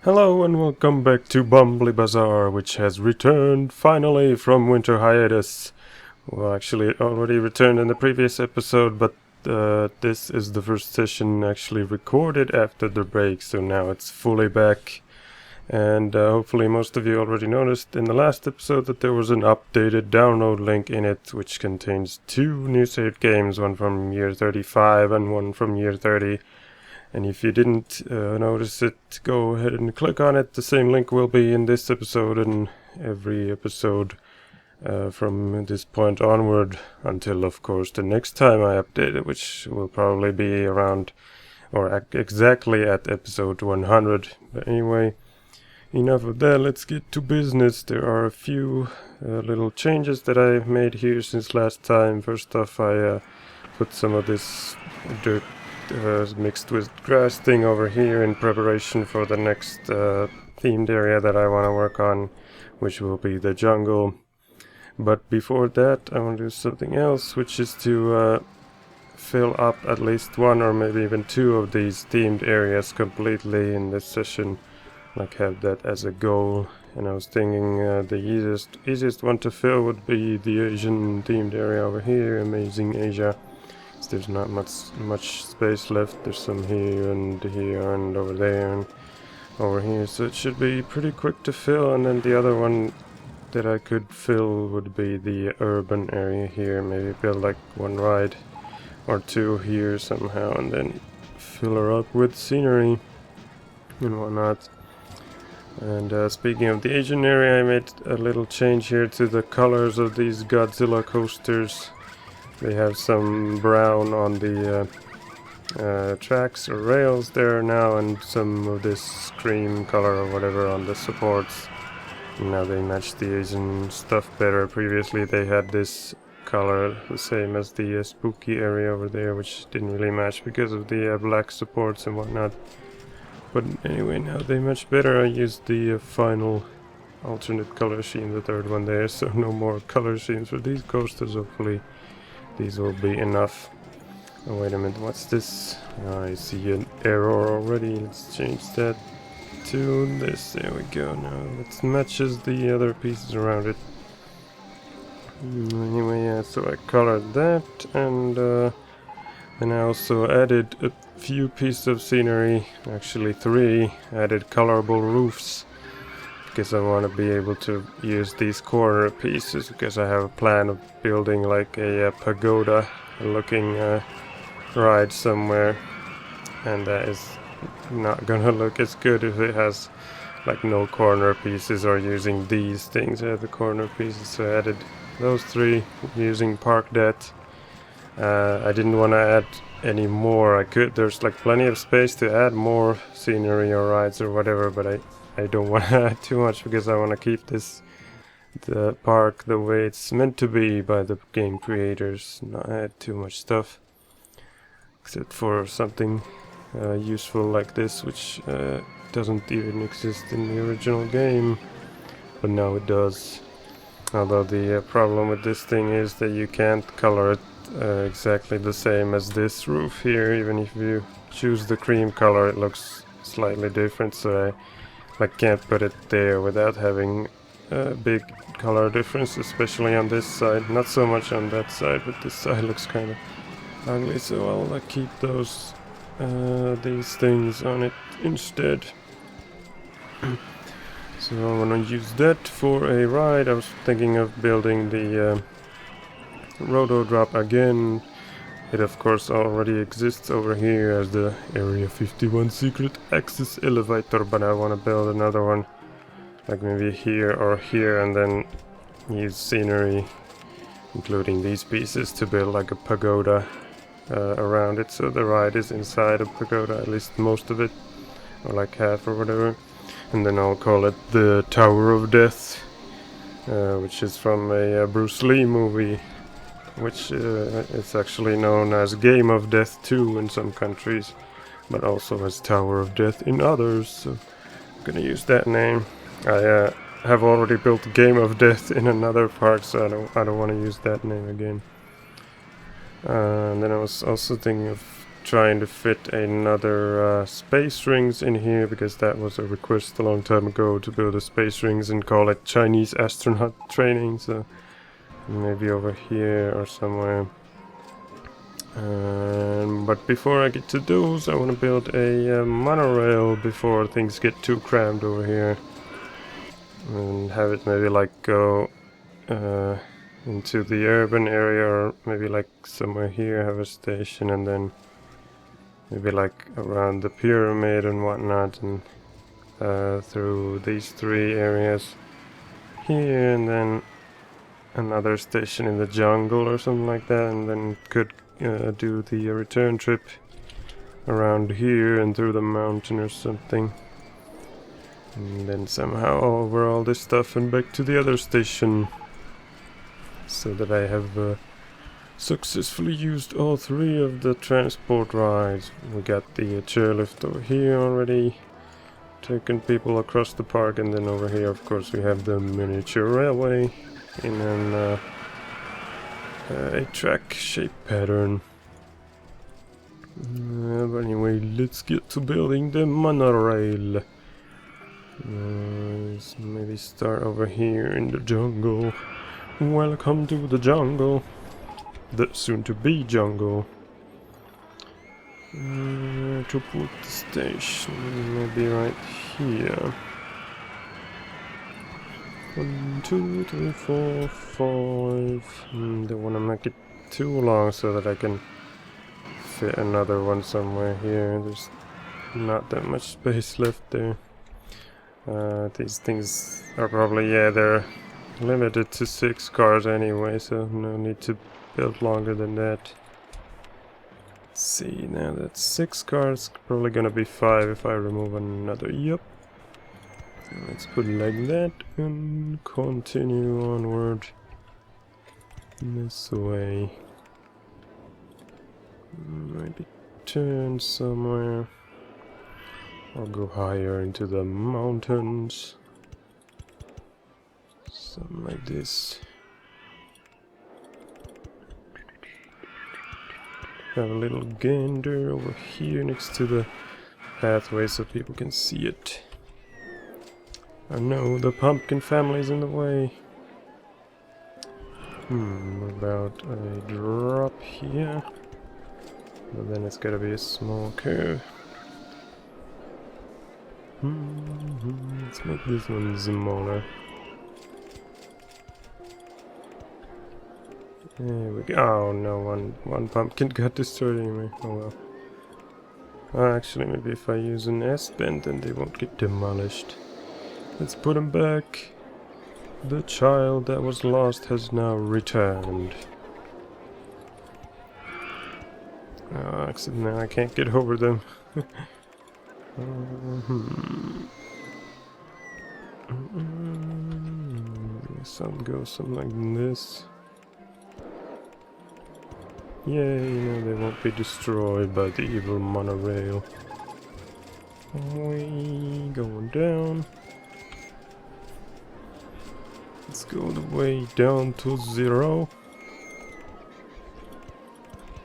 Hello and welcome back to Bumbly Bazaar, which has returned finally from winter hiatus. Well, actually it already returned in the previous episode, but this is the first session actually recorded after the break, so now it's fully back. And hopefully most of you already noticed in the last episode that there was an updated download link in it, which contains two new saved games, one from year 35 and one from year 30. And if you didn't notice it, go ahead and click on it. The same link will be in this episode and every episode from this point onward until, of course, the next time I update it, which will probably be around or exactly at episode 100. But anyway, enough of that. Let's get to business. There are a few little changes that I made here since last time. First off, I put some of this dirt mixed with grass thing over here in preparation for the next themed area that I want to work on, which will be the jungle. But before that, I want to do something else, which is to fill up at least one or maybe even two of these themed areas completely in this session, like have that as a goal. And I was thinking the easiest one to fill would be the Asian themed area over here, Amazing Asia. There's not much space left. There's some here and over there and over here, so it should be pretty quick to fill. And then the other one that I could fill would be the urban area here. Maybe build like one ride or two here somehow, and then fill her up with scenery and whatnot. And speaking of the Asian area, I made a little change here to the colors of these Godzilla coasters. They have some brown on the tracks or rails there now, and some of this cream color or whatever on the supports. And now they match the Asian stuff better. Previously they had this color the same as the spooky area over there, which didn't really match because of the black supports and whatnot. But anyway, now they match better. I used the final alternate color scheme, the third one there, so no more color schemes for these coasters. Hopefully these will be enough. Oh, wait a minute, what's this? I see an error already. Let's change that to this. There we go. Now it matches the other pieces around it. Anyway, yeah, so I colored that, and then I also added a few pieces of scenery, actually three. Added colorable roofs, because I want to be able to use these corner pieces, because I have a plan of building like a pagoda looking ride somewhere, and that is not gonna look as good if it has like no corner pieces or using these things as the corner pieces. So I added those three using park debt. I didn't want to add any more. There's like plenty of space to add more scenery or rides or whatever, but I don't want to add too much, because I want to keep the park the way it's meant to be by the game creators, not add too much stuff, except for something useful like this, which doesn't even exist in the original game, but now it does. Although the problem with this thing is that you can't color it exactly the same as this roof here. Even if you choose the cream color, it looks slightly different, so I can't put it there without having a big color difference, especially on this side. Not so much on that side, but this side looks kind of ugly, so I'll keep these things on it instead. So I'm gonna use that for a ride. I was thinking of building the Roto Drop again. It of course already exists over here as the Area 51 secret access elevator, but I want to build another one, like maybe here or here, and then use scenery, including these pieces, to build like a pagoda around it, so the ride is inside a pagoda, at least most of it, or like half or whatever. And then I'll call it the Tower of Death, which is from a Bruce Lee movie, which is actually known as Game of Death 2 in some countries, but also as Tower of Death in others, so I'm gonna use that name. I have already built Game of Death in another park, so I don't want to use that name again. And then I was also thinking of trying to fit another space rings in here, because that was a request a long time ago to build a space rings and call it Chinese astronaut training, so maybe over here or somewhere. But before I get to those, I want to build a monorail before things get too crammed over here, and have it maybe like go into the urban area, or maybe like somewhere here have a station, and then maybe like around the pyramid and whatnot, and through these three areas here, and then another station in the jungle or something like that, and then could do the return trip around here and through the mountain or something, and then somehow over all this stuff and back to the other station, so that I have successfully used all three of the transport rides. We got the chairlift over here already, taking people across the park, and then over here of course we have the miniature railway in an 8-track shape pattern. But anyway, let's get to building the monorail. Let's maybe start over here in the jungle. Welcome to the jungle. The soon-to-be jungle. To put the station, maybe right here. 1, 2, 3, 4, 5. Don't want to make it too long so that I can fit another one somewhere here. There's not that much space left there. These things are probably, yeah, they're limited to 6 cars anyway, so no need to build longer than that. Let's see, now that's 6 cars, probably gonna be 5 if I remove another. Yep. Let's put it like that and continue onward this way. Maybe turn somewhere or go higher into the mountains. Something like this. Have a little gander over here next to the pathway so people can see it. I know the pumpkin family's in the way. What about a drop here? But then it's gotta be a small curve. Let's make this one smaller. There we go. Oh no, one pumpkin got destroyed anyway. Oh well. Actually, maybe if I use an S-bend, then they won't get demolished. Let's put them back. The child that was lost has now returned. Oh, except now I can't get over them. Some go something like this. Yay, no, they won't be destroyed by the evil monorail. Going down. Let's go the way down to 0.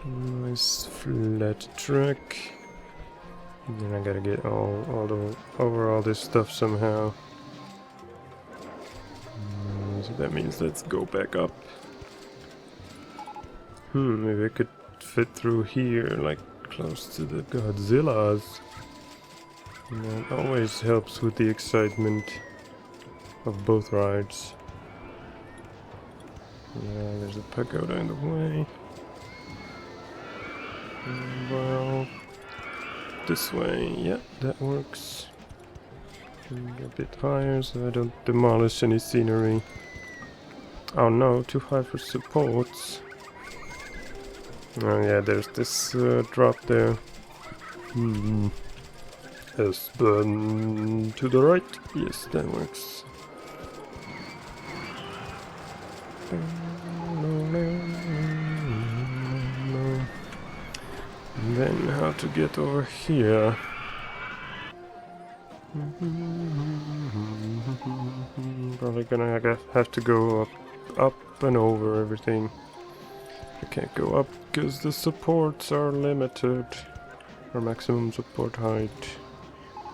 Nice flat track. And then I gotta get over all this stuff somehow. So that means let's go back up. Maybe I could fit through here, like close to the Godzillas. And that always helps with the excitement of both rides. Yeah, there's a pagoda in the way. Well, this way, yeah, that works. A bit higher so I don't demolish any scenery. Oh no, too high for supports. Oh yeah, there's this drop there. Yes, to the right. Yes, that works. And then how to get over here? Probably gonna have to go up and over everything. I can't go up because the supports are limited. or maximum support height.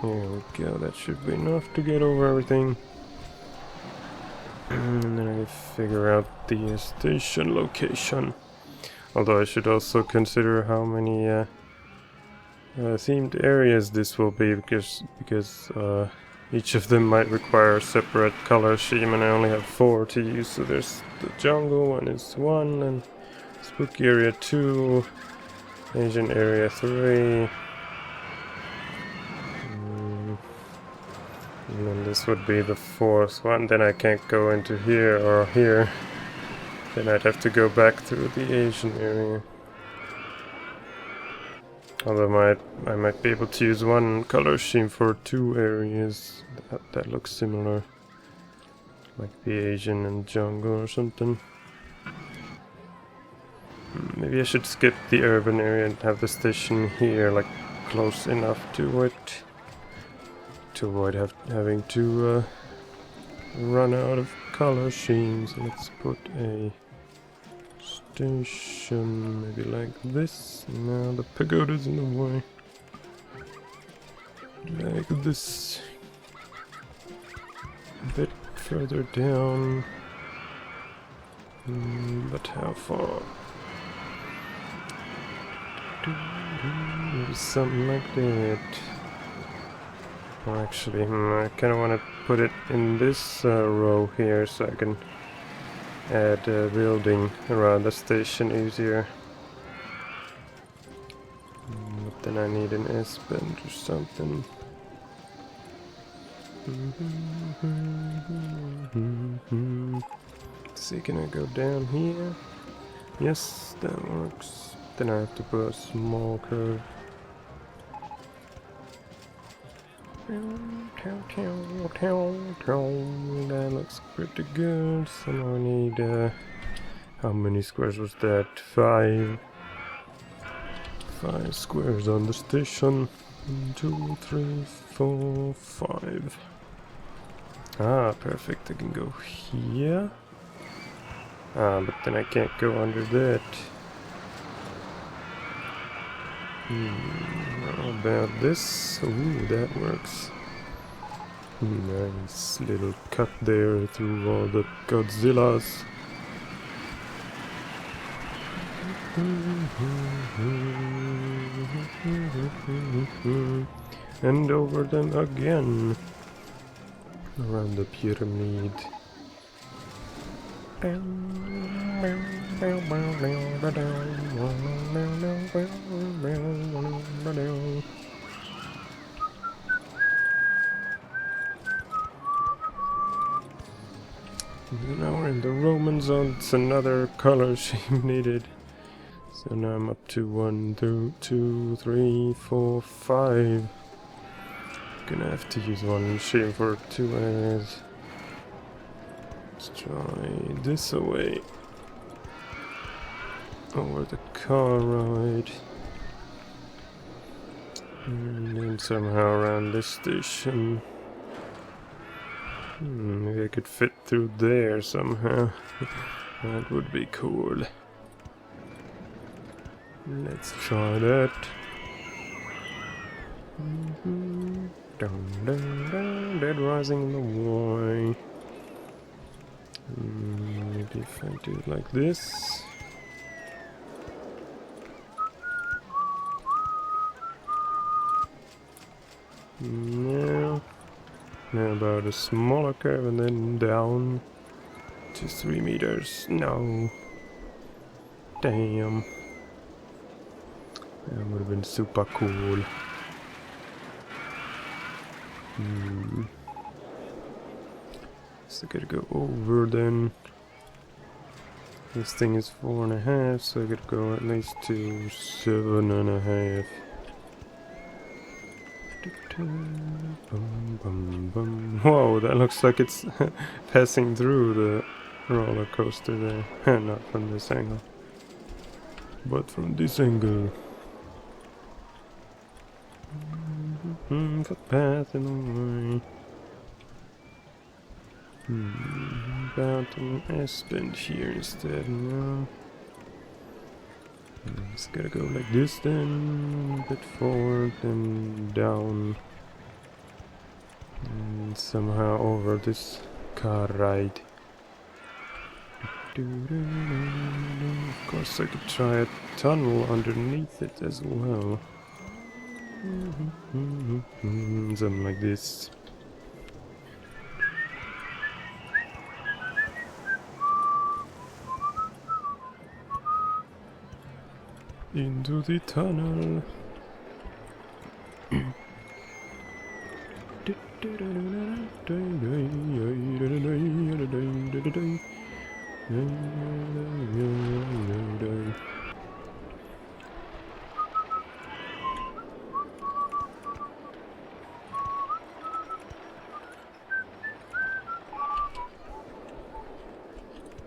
Here we go, that should be enough to get over everything. And then I figure out the station location. Although I should also consider how many themed areas this will be, because each of them might require a separate color scheme, and I only have 4 to use. So there's the jungle one is 1, and spooky area 2, Asian area 3. And then this would be the 4th one. Then I can't go into here or here. Then I'd have to go back through the Asian area. Although I might be able to use one color scheme for 2 areas that looks similar. Like the Asian and jungle or something. Maybe I should skip the urban area and have the station here, like close enough to it. To avoid having to run out of color schemes. Let's put a station maybe like this. Now the pagoda's in the way. Like this. A bit further down. But how far? Maybe something like that. Well, actually, I kind of want to put it in this row here so I can add a building around the station easier. But then I need an S-bend or something. Let's see, can I go down here? Yes, that works. Then I have to put a small curve. That looks pretty good. So now I need how many squares was that? 5 squares on the station. 1, 2, 3, 4, 5. Ah, perfect. I can go here. Ah, but then I can't go under that. How about this? Ooh, that works. Nice little cut there through all the Godzillas. And over them again. Around the pyramid. Now we're in the Roman zone. It's another color scheme needed. So now I'm up to 1, 2, 3, 4, 5. Gonna have to use one scheme for 2 areas. Let's try this away. Over the car ride. And then somehow around this station. Maybe I could fit through there somehow. That would be cool. Let's try that. Dead rising in the way. Maybe if I do it like this. Now about a smaller curve and then down to 3 meters. No. Damn. That would have been super cool. So I gotta go over then. This thing is 4.5, so I gotta go at least to 7.5. Whoa, that looks like it's passing through the roller coaster there. Not from this angle, but from this angle. Footpath in the way. About an S-bend here instead. No. It's gotta go like this then, a bit forward and down. And somehow over this car ride. Of course I could try a tunnel underneath it as well. Something like this. Into the tunnel.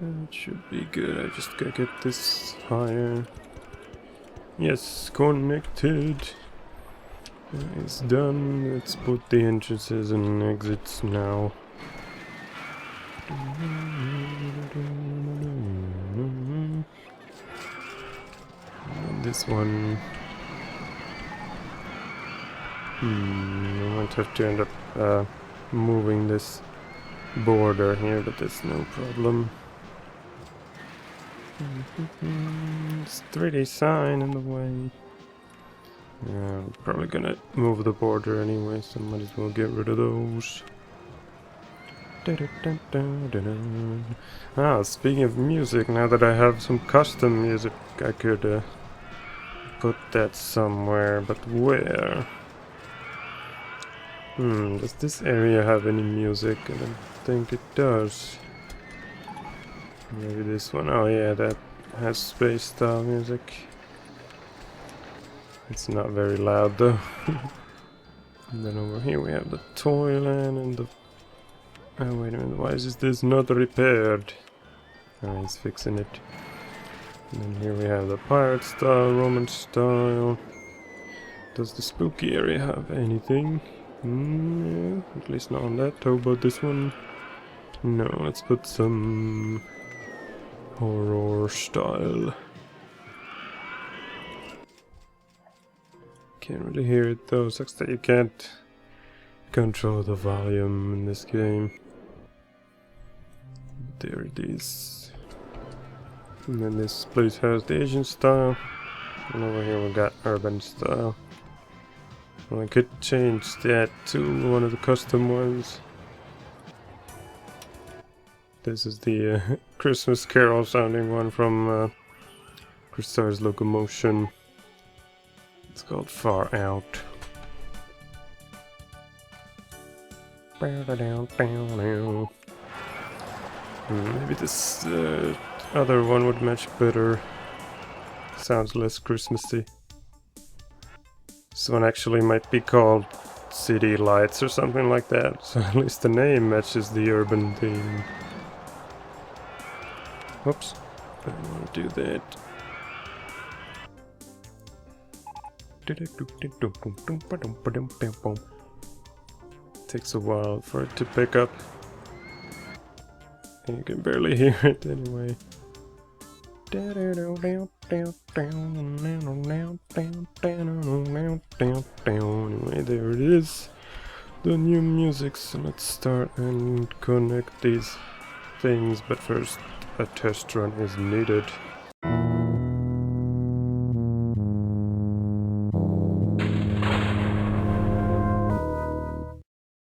That should be good. I just gotta get this higher. Yes, connected. It's done. Let's put the entrances and exits now. And this one. I might have to end up moving this border here, but that's no problem. It's 3D sign in the way. Yeah, I'm probably gonna move the border anyway, so might as well get rid of those. Ah, speaking of music, now that I have some custom music, I could put that somewhere, but where? Does this area have any music? I don't think it does. Maybe this one. Oh yeah, that has space style music. It's not very loud though. And then over here we have the toyland and the... Oh wait a minute, why is this not repaired? Oh, he's fixing it. And then here we have the pirate style, Roman style. Does the spooky area have anything? Yeah, at least not on that. How about this one? No, let's put some horror style. Can't really hear it though. Sucks that you can't control the volume in this game. There it is. And then this place has the Asian style. And over here we got urban style. Well, I could change that to one of the custom ones. This is the Christmas Carol sounding one from Crystar's Locomotion. It's called Far Out. Maybe this other one would match better. Sounds less Christmassy. This one actually might be called City Lights or something like that, so at least the name matches the urban theme. Whoops, I don't want to do that. Takes a while for it to pick up. And you can barely hear it anyway. Anyway, there it is. The new music, so let's start and connect these things, but first a test run is needed.